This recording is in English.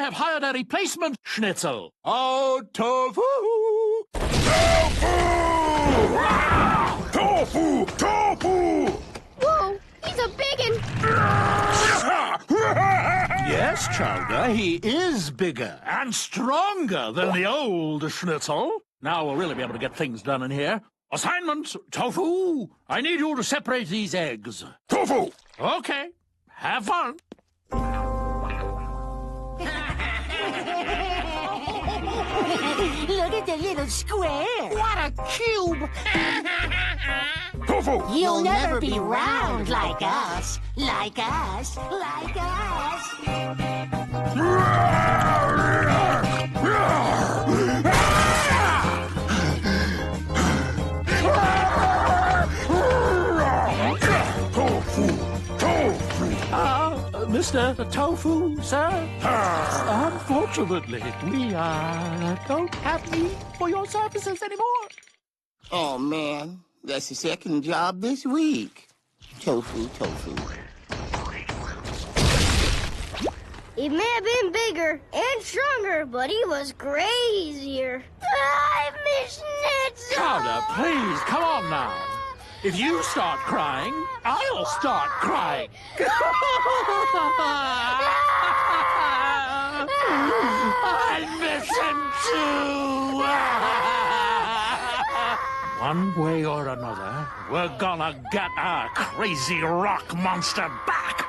have hired a replacement schnitzel. Oh, tofu! Tofu! Tofu! Tofu! Whoa, he's a biggin'. Yes, Chowder, he is bigger and stronger than the old schnitzel. Now we'll really be able to get things done in here. Assignment, Tofu. I need you to separate these eggs. Tofu! Okay, have fun. Look at the little square. What a cube. Tofu! You'll never be round like us. Like us. Like us. Tofu! Tofu! Mr. Tofu, sir? Unfortunately, we don't have need for your services anymore. Oh, man. That's the second job this week. Tofu, tofu. He may have been bigger and stronger, but he was crazier. I miss schnitzel. Chowder, please, come on now. If you start crying, I'll start crying. I miss him too. One way or another, we're gonna get our crazy rock monster back.